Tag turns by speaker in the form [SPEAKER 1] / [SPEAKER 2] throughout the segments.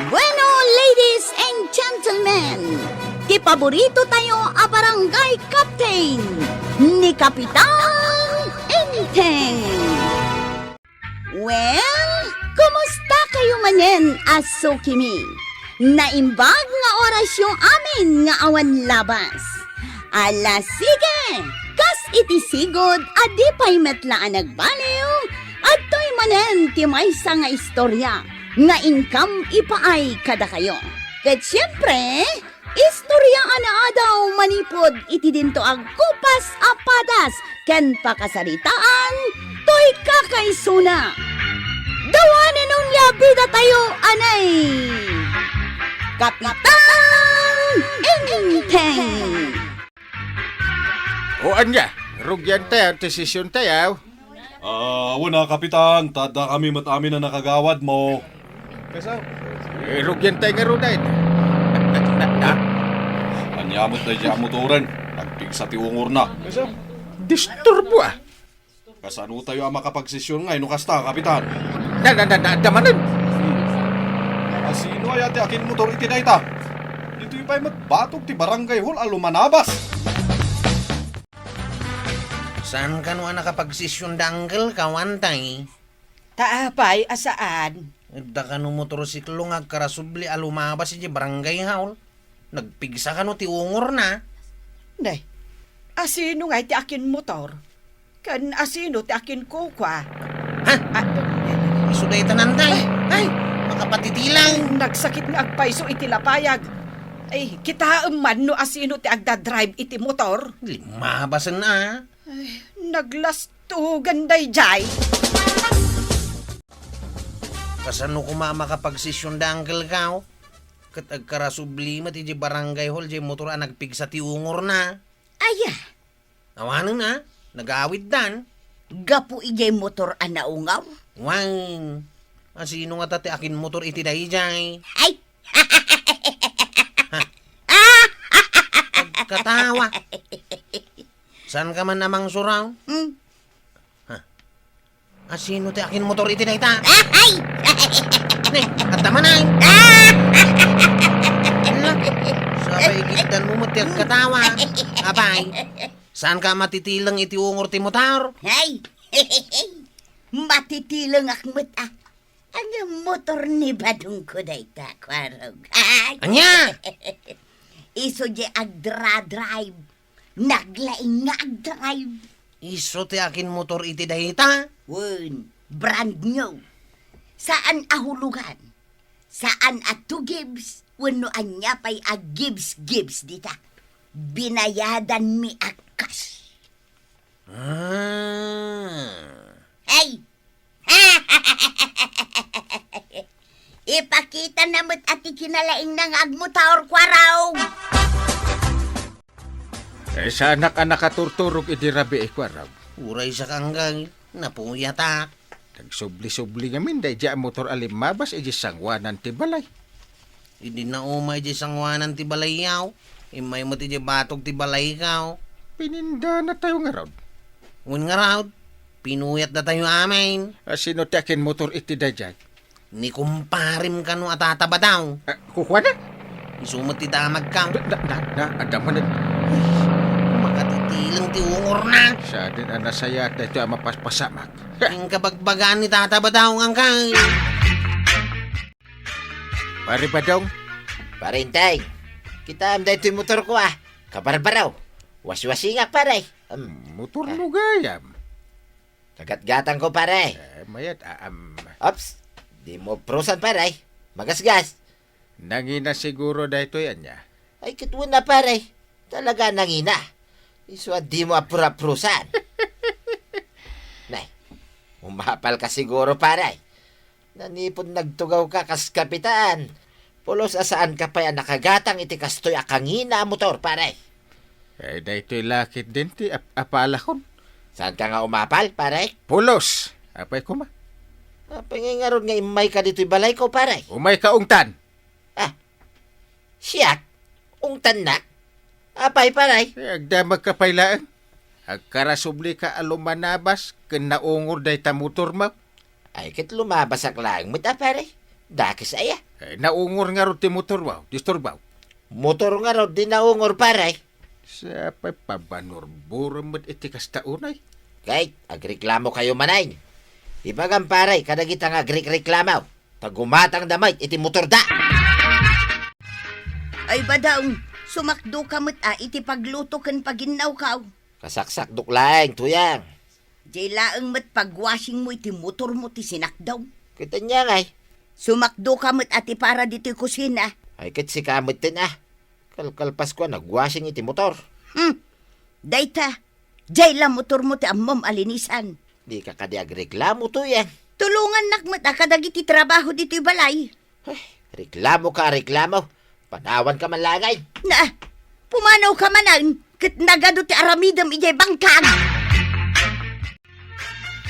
[SPEAKER 1] Bueno, ladies and gentlemen, ti paborito tayo a barangay captain ni Kapitan Enteng. Well, kumusta kayo manen, Aso Kimi? Naimbag nga oras yung amin nga awan labas. Ala sige, kas itisigod adi pa'y metlaan nagbaliw at to'y manen ti maysa nga istorya nga income ipaay kada kayo. Ket siyempre, istorya ana daw manipod iti dinto ag kupas apadas ken pakasaritaan to'y kakaisuna. Dawanin nung labida tayo anay Kapitan Enteng.
[SPEAKER 2] O anya, rugyan tayo, desisyon tayo.
[SPEAKER 3] Wala kapitan, tada kami matami na nakagawad mo. Kesa?
[SPEAKER 2] Rugyan tayo nga runay.
[SPEAKER 3] Anyamot na dyan motoran, nagpig sa tiungor na. Kesa?
[SPEAKER 2] Disturbo ah.
[SPEAKER 3] Kasano tayo ang makapagsisyon ngayon kasta, kapitan?
[SPEAKER 2] Damanan.
[SPEAKER 3] Sino ay ati akin motor itinayta? Dito yung pa'y magbatog ti barangay hall alumanabas.
[SPEAKER 4] Saan ka no nakapagsisyon dangkel kawantay?
[SPEAKER 5] Taapay, asaan?
[SPEAKER 4] Da ka no motorsiklo nga karasubli alumabas iti barangay hall. Nagpigsa ka no ti ungor na.
[SPEAKER 5] Nay, asino nga ti akin motor? Kan asino ti akin kukwa?
[SPEAKER 4] Ha? Isuday tanantay. Ay, makapatitilang.
[SPEAKER 5] Nagsakit nga agpaiso iti lapayag. Ay, kita man no asino ti agdadrive iti motor.
[SPEAKER 4] Limabasan na.
[SPEAKER 5] Ay, naglastugan day jay.
[SPEAKER 4] Kasano ko makapagsisyon dangkel ka? Kat agkarasubli iti barangay hall di motor nagpigsa ti ungor na.
[SPEAKER 1] Aya,
[SPEAKER 4] Awanan na. Nag-aawid dan.
[SPEAKER 1] gapu ijay motor anaungaw.
[SPEAKER 4] Wang. Asino nga tati akin motor iti dayjay.
[SPEAKER 1] Ay,
[SPEAKER 4] Katawa. Saan ka man namang suraw?
[SPEAKER 1] hmm.
[SPEAKER 4] Asino ti akin motor iti dayta?
[SPEAKER 1] Ay!
[SPEAKER 4] Ne, at naman ay. Sabay gitan mo mati ang katawa. Abay, saan ka matitilang iti ungor ti motor?
[SPEAKER 1] Ay! Matitilang akmat ah. Ang motor ni Badong ko dayta, kwarog. Ay!
[SPEAKER 4] Anya?
[SPEAKER 1] Iso di agdra-drive. Naglaing nga agdrive.
[SPEAKER 4] Iso ti akin motor iti dayta?
[SPEAKER 1] Wun, brand new. Saan ahulugan? Saan at two gibbs? Wano anya pa'y gibbs dita. Binayadan mi akas. Hey! Ipakita namo't ati kinalaing ng agmutaor kwaraw.
[SPEAKER 2] Sa anak-anak katurturog idirabi ikwaraw.
[SPEAKER 4] Uray sa kanggang, napuyata.
[SPEAKER 2] Nagsubli-subli ngamin day di motor alimabas iji sangwanan ti balay.
[SPEAKER 4] Hindi na umay di sangwanan ti balayaw. Imay mo ti di batog ti balay kaw.
[SPEAKER 2] Pininda na tayo nga raw.
[SPEAKER 4] Ngun nga raw, pinuyat na tayo amin.
[SPEAKER 2] Sino ti akin motor iti dayjay?
[SPEAKER 4] Ni kumparim ka no atataba daw.
[SPEAKER 2] Kukuha na?
[SPEAKER 4] Isumot ti damag kaw.
[SPEAKER 2] Adaman na.
[SPEAKER 4] Makatitilang ti ungor na.
[SPEAKER 2] Sa din anasaya tayo ang mapaspasamak.
[SPEAKER 4] Yung kabagbagan ni tataba daw ang kay.
[SPEAKER 2] Pare ba daw?
[SPEAKER 6] Parintay, kita am dahil motor ko ah. Kabarbaraw. Waswasingak pare.
[SPEAKER 2] Motor lugayam.
[SPEAKER 6] Kagat-gatang ko pare.
[SPEAKER 2] Mayat,
[SPEAKER 6] Ops, di mo prusan pare. Magasgas.
[SPEAKER 2] nangina siguro dahito yan niya.
[SPEAKER 6] Ay kitwan na pare. Talaga nangina. Iswa di mo apura-prusan. Nay, umapal ka siguro pare. Nanipon nagtugaw ka kas kapitan. Pulos asaan ka pa yan nakagatang iti kastoy akangina motor pare.
[SPEAKER 2] Dahito'y lakit din ti apalakon.
[SPEAKER 6] Saan ka nga umapal pare?
[SPEAKER 2] Pulos! Apay kuma.
[SPEAKER 6] Pangingaron nga imay ka dito'y balay ko pare.
[SPEAKER 2] Umay kaungtan.
[SPEAKER 6] Siyak, ungtan na. Apay pare.
[SPEAKER 2] Agdamag kapaylaan. Agkarasubli ka alumanabas ken naungor day ta motor mo.
[SPEAKER 6] Ay kit lumabasak lang mo ta pare. Dakis aya.
[SPEAKER 2] Naungor nga ro ti motor ba? Disturbaw.
[SPEAKER 6] Motor nga raw di naungor paray.
[SPEAKER 2] Sa pabanor-buro mo't iti kastaunay.
[SPEAKER 6] Kahit agreklamo kayo manay. Ibagang paray, kadagitang agreklamaw. Tagumatang damay, iti motor da.
[SPEAKER 1] Ay badaw, sumakdo ka mo't iti pagluto kan paginaw ka.
[SPEAKER 6] Kasaksak duklaeng, tuyang.
[SPEAKER 1] Jay laang mo't pagwashing mo iti motor mo ti sinakdaw.
[SPEAKER 6] Kita niya ngay.
[SPEAKER 1] Sumakdo ka mo't ati para dito kusina.
[SPEAKER 6] Ay kat si kamot din Kalkalpas ko nagwashing iti motor.
[SPEAKER 1] Dayta, jay la motor mo ti ammom alinisan.
[SPEAKER 6] Di ka kadi agreklamo, tuyang.
[SPEAKER 1] Tulungan nakmat akadagiti trabaho dito balay.
[SPEAKER 6] Ay, reklamo ka, reklamo. Panawan ka man langay.
[SPEAKER 1] Na, pumanaw ka manan, kat nagado ti aramidam ijay bangkag.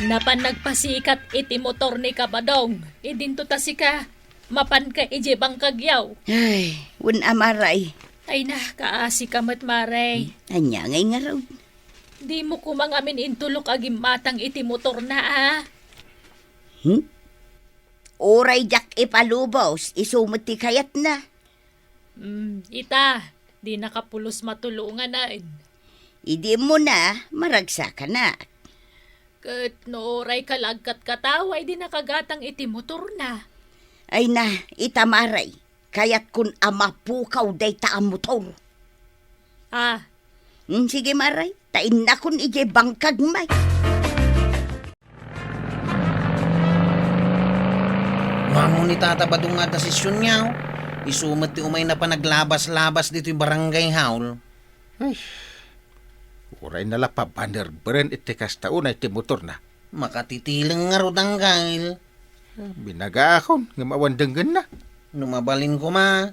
[SPEAKER 7] Napan nagpasikat iti motor ni Kabadong. Idinto ta si ka, mapan ka ije bangkagyaw.
[SPEAKER 1] Ay, un amaray.
[SPEAKER 7] Ay na, kaasi ka matmaray.
[SPEAKER 1] Anya ngay nga raw.
[SPEAKER 7] Di mo kumangamin intulok agim matang iti motor na
[SPEAKER 1] Oray jak ipalubos, isumot ti kayat na.
[SPEAKER 7] Ita, di nakapulos matulungan na.
[SPEAKER 1] Idi mo na, maragsa ka na.
[SPEAKER 7] Kat no oray kalagkat kataway di nakagatang iti motor na.
[SPEAKER 1] Ay na, itamaray. Kayat kun amapukaw day ta ang motor. Sige maray, tain na kun ije bangkag may.
[SPEAKER 4] Mamo ni Tata Badong nga desisyon niya. Isumat ti umay na pa naglabas-labas dito yung barangay haul.
[SPEAKER 2] Uray nala pa baner-beren iti kastaunay ti motor na.
[SPEAKER 4] Makatitilang nga ro tanggal.
[SPEAKER 2] Binagaakon, nga mawandenggan na.
[SPEAKER 4] Numabalin ko ma.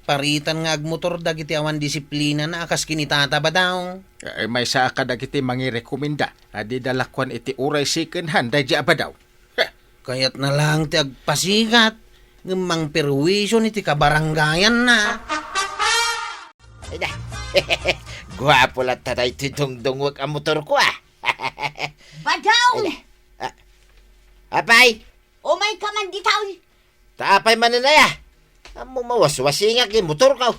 [SPEAKER 4] Paritan nga agmotor dagiti awan disiplina na akas kinitata ba daw?
[SPEAKER 2] Ay may sa akadagiti mangirekomenda. Adi dalakwan iti uray second hand day ba daw.
[SPEAKER 4] Kayat na lang ti agpasikat. Ngamang perwisyon iti kabarangayan na.
[SPEAKER 6] Ay na. Gwapo lang tatay titungdungwag ang motor ko
[SPEAKER 1] Badaw!
[SPEAKER 6] Apay!
[SPEAKER 1] Umay ka man ditaw.
[SPEAKER 6] Taapay mananaya. Amo mawaswasingak yung motor ka.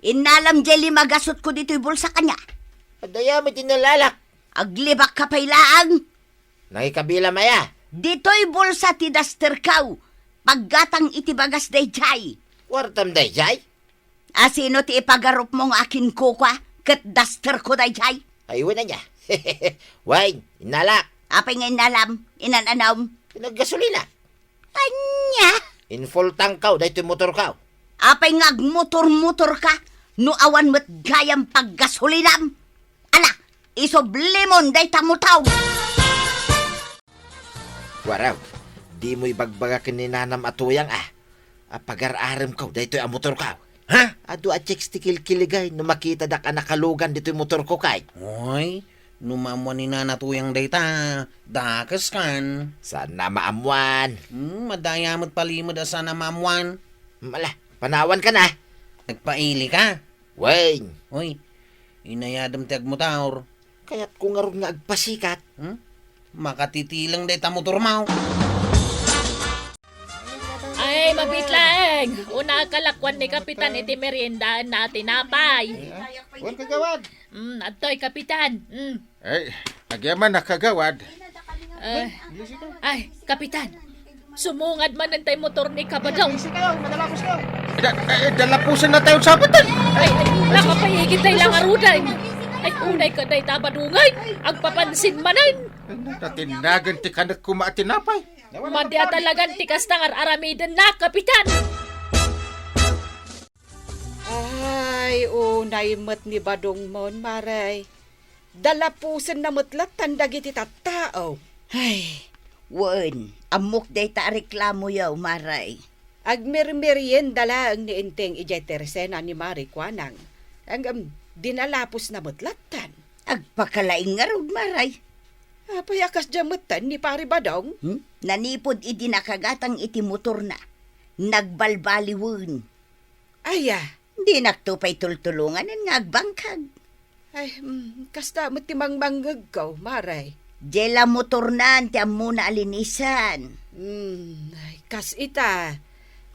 [SPEAKER 1] Inalam jeli magasot ko dito'y bulsa kanya.
[SPEAKER 6] Adaya may tinalalak.
[SPEAKER 1] Aglibak ka pailaan.
[SPEAKER 6] Nakikabila maya.
[SPEAKER 1] Dito'y bulsa ti duster kaw. Paggatang itibagas day jay.
[SPEAKER 6] Wartam day jay.
[SPEAKER 1] Asino ti ipagarup mong akin kukwa? Kat duster ko day jay.
[SPEAKER 6] Ayun na niya. Wine, inalak.
[SPEAKER 1] Apay nga inalam, inananaw.
[SPEAKER 6] Pinaggasolina.
[SPEAKER 1] Anya?
[SPEAKER 6] In full tank ka, dahito yung motor ka.
[SPEAKER 1] Apay nga motor-motor ka, no awan mo't gayang paggasolinam. Ala, isoblimon day tamutaw.
[SPEAKER 6] Waraw, di mo ibagbaga kininanam atuyang Pagar-aram ka, dahito yung motor ka. Ha? Ado at checks ti kilkiligay, no makita da ka nakalugan dito yung motor ko kay.
[SPEAKER 4] Oy, numamuan ni nanatuyang dayta. Dakas kan.
[SPEAKER 6] Sana maamuan.
[SPEAKER 4] Madayamot palimod sana maamuan.
[SPEAKER 6] Mala, panawan ka na.
[SPEAKER 4] Nagpaili ka.
[SPEAKER 6] Wayne,
[SPEAKER 4] Oy, inayadam ti agmotor.
[SPEAKER 6] kaya't kung nga ron nga agpasikat.
[SPEAKER 4] Makatitilang dayta motor mo.
[SPEAKER 7] Ay, mabitlang! Una kalakwan ni Kapitan iti meriendaan na tinapay.
[SPEAKER 2] Huwag kagawad.
[SPEAKER 7] Atoy, Kapitan.
[SPEAKER 2] Ay, nagyaman nakagawad.
[SPEAKER 7] Ay, Kapitan. Sumungad man ang tayo motor ni Kabadong.
[SPEAKER 2] Dalapusan na tayo sa batan.
[SPEAKER 7] Ay, nakapayigit tayo lang arudan. Ay, unay ka tayo tabadungay. Agpapansin manan.
[SPEAKER 2] Natinagan ti kanak kumaatinapay.
[SPEAKER 7] Madya talagang tikas tangar aramidan na, Kapitan.
[SPEAKER 5] Ay, unay mat ni Badong mon, maray. Dalapusan na matlat tandag iti tattao.
[SPEAKER 1] Ay, wen, amok day ta reklamo yaw, maray.
[SPEAKER 5] Agmermerienda lang ni Inteng ijay Teresena ni Mari Kwanang. Ang dinalapos na matlatan.
[SPEAKER 1] Agpakalaing nga rod, maray.
[SPEAKER 5] Payakas jamatan ni Pari Badong.
[SPEAKER 1] Nanipod iti nakagatang iti motor na. Nagbalbaliwen.
[SPEAKER 5] Aya,
[SPEAKER 1] Di naktupay tultulungan nga agbangkag.
[SPEAKER 5] ay, kasta matimang manggag ko, maray.
[SPEAKER 1] Jela motor na, anti muna alinisan.
[SPEAKER 5] Ay, kas ita,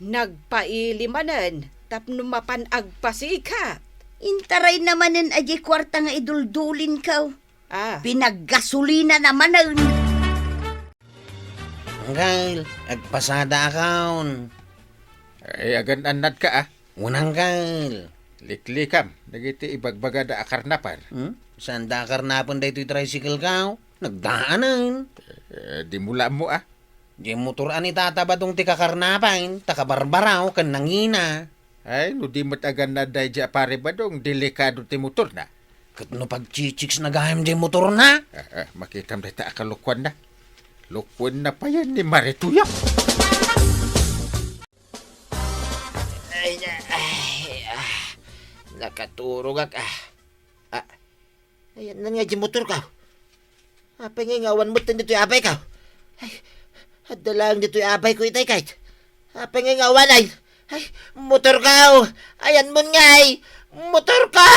[SPEAKER 5] nagpailimanan, tapno mapanag pasikat.
[SPEAKER 1] Intaray namanen aji kwarta nga iduldulin ka.
[SPEAKER 5] Ah,
[SPEAKER 1] Pinaggasolina naman ang...
[SPEAKER 4] Anggal, agpasada akaon.
[SPEAKER 2] Ay, agan anad ka ah.
[SPEAKER 4] Unang gal.
[SPEAKER 2] Liklikam, dagiti ibagbagada akarnapan.
[SPEAKER 4] Saan dakar napon da ito'y tricycle ka? Nagdaanan.
[SPEAKER 2] Di mula mo ah.
[SPEAKER 4] Di motor ani tatabadong ti kakarnapan, takabarbaraw kan nangina.
[SPEAKER 2] Ay, no di matagan na day di pare badong, delikado ti motor na.
[SPEAKER 4] Kat no pagchichiks nagahim di motor na.
[SPEAKER 2] Makitam day ta akalukwan na. Lukwan na pa yan ni Marituya.
[SPEAKER 6] Nakaturog ak. Ayan na nga di motor ka. Apay nga ngawan mo dito yung abay ka. Ay, adalang dito yung abay ko itay kahit. Apay nga ngawan ay. Ay, motor ka. Ayan mo nga ay. Motor ka.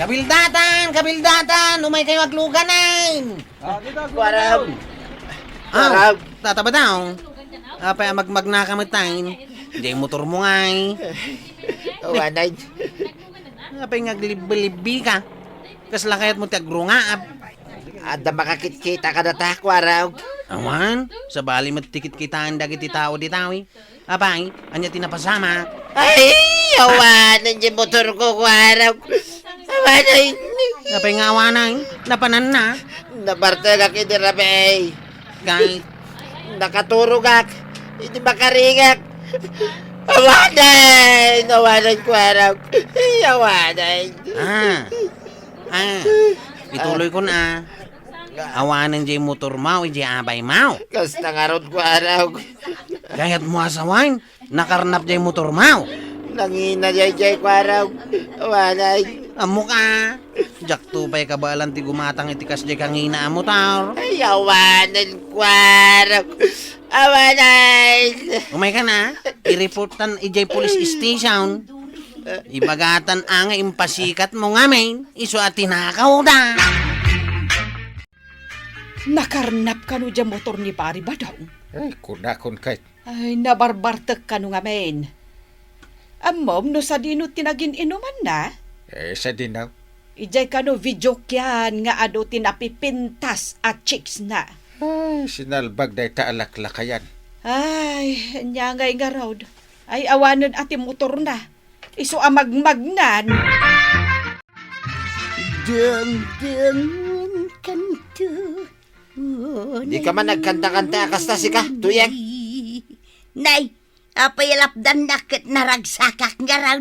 [SPEAKER 4] Kabildatan, umay kayo agluganan.
[SPEAKER 6] Waraw.
[SPEAKER 4] Ah, tataba daw. Apay magnakamatayin. Di motor mo ngay.
[SPEAKER 6] Wanay.
[SPEAKER 4] Apay ngaglibi ka. Kaslakayat mo ti agrungaap.
[SPEAKER 6] Ada makakit-kita ka na ta, waraw.
[SPEAKER 4] Awan, sa bali matikit kitaan dagiti tao di tawi. Apay, anya tinapasama.
[SPEAKER 6] Ay, awanan yung motor ko, waraw. Awanan.
[SPEAKER 4] Apay nga awanay, napanan na.
[SPEAKER 6] Nabartag ako dirabay.
[SPEAKER 4] Kahit,
[SPEAKER 6] Nakaturog ak. Hindi makaringak. Awanan! Awanan ko, waraw. Ay, awanan.
[SPEAKER 4] ituloy ko na. Awanan di motor mau, di abay mau.
[SPEAKER 6] Kasta nga ron ko, waraw.
[SPEAKER 4] Kaya't mo asawain, nakarnap di motor mau.
[SPEAKER 6] Nangina jay ko, waraw. Awanan.
[SPEAKER 4] Amo ka. Jak tupay kabalan ti gumatang itikas di kangina amo tar.
[SPEAKER 6] Ay, awanan ko, waraw. Awanan.
[SPEAKER 4] Umay ka na, i-reportan ijay police station. Ibagatan ang impasikat mo ngamin, iso at tinakaw da.
[SPEAKER 5] nakarnap ka no dyan motor ni pari ba daw?
[SPEAKER 2] Ay, kunakon kahit.
[SPEAKER 5] Ay, nabarbartek ka no nga men. Amom, no sa dino tinagin inuman na.
[SPEAKER 2] Sa dinaw.
[SPEAKER 5] Ijay ka no video kyan nga ado tinapipintas at chicks na.
[SPEAKER 2] Ay, sinalbag day ta alaklakayan.
[SPEAKER 5] Ay, nyangay nga raw. Ay, awanan ati motor na. Iso amagmagnan.
[SPEAKER 1] Dangdangan kanto.
[SPEAKER 6] Di ka man nagkanta-kanta kasta si ka, tuyang.
[SPEAKER 1] Nay, apayalapdan nakit naragsakak nga raw.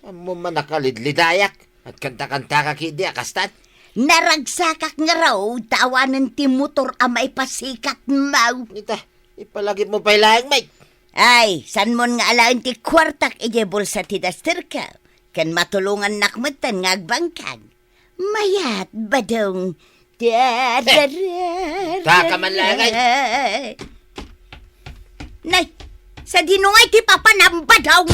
[SPEAKER 6] Amo man nakalidlidayak. At kanta-kanta ka kidi akastan.
[SPEAKER 1] Naragsakak nga raw, tawanan ti motor amay pasikat mau.
[SPEAKER 6] Nita, ipalagip mo pa ilang, mate.
[SPEAKER 1] Ay, san mon nga alain ti kwartak ije bulsa ti daster ka. Kan matulungan nakmutan nga agbangkag. Mayat badong.
[SPEAKER 6] Taka man langay.
[SPEAKER 1] Nay, sa dinungay ti papanamba daw.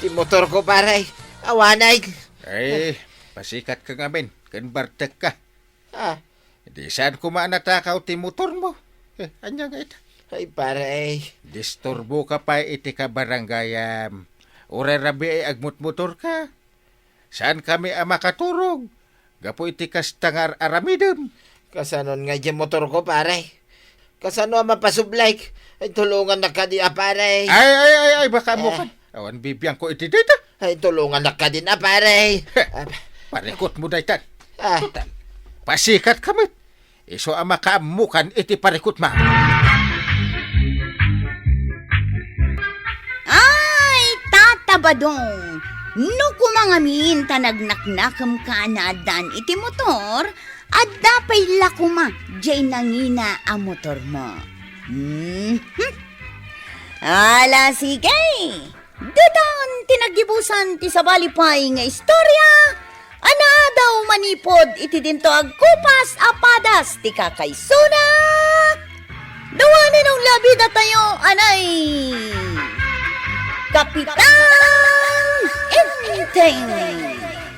[SPEAKER 6] Ti motor ko paray. Awanay.
[SPEAKER 2] Ay, pasikat ka nga men. Kan bartek ka.
[SPEAKER 6] Ah,
[SPEAKER 2] Di saan kumanatakaw ti motor mo. Anya nga ita.
[SPEAKER 6] ay paray.
[SPEAKER 2] Disturbo ka pa iti ka barangayam. Ure rabi ay agmut motor ka. Saan kami makaturog? Gapo iti kastangar aramidem.
[SPEAKER 6] Kasanon nga dyan motor ko paray. Kasano ang mapasublik. Ay tulungan na ka di paray.
[SPEAKER 2] Ay, baka mo kan. Awan bibiyang ko iti dita.
[SPEAKER 6] Ay tulungan na ka din paray.
[SPEAKER 2] Parikot mo daytan.
[SPEAKER 6] Ah,
[SPEAKER 2] Pasikat kami. Iso ang makaamukan iti parikot ma.
[SPEAKER 1] Ay, tatabadong. No kumangamin tanagnaknakam ka na dan iti motor, at dapay lakuma, jay nangina ang motor mo. Ala, sige. Dadan tinagibusan ti sabalipay nga istorya, ana daw manipod iti dinto agkupas apadas ti kakaysuna. Dawanin ng labida tayo, anay. Kapitan Inteng.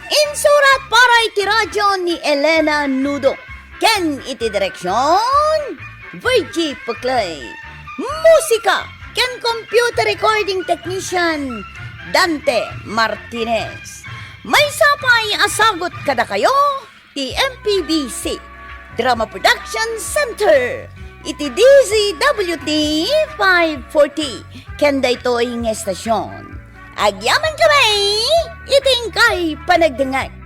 [SPEAKER 1] Insurat para iti radyo ni Elena Nudo. Ken iti direksyon, Virgie Puclay. Musika, ken computer recording technician, Dante Martinez. May sapay asagot kada kayo, ti MPBC, Drama Production Center, iti DZWT 540, ken daytoy ng estasyon. Agyaman kami, iting kay panagdengay.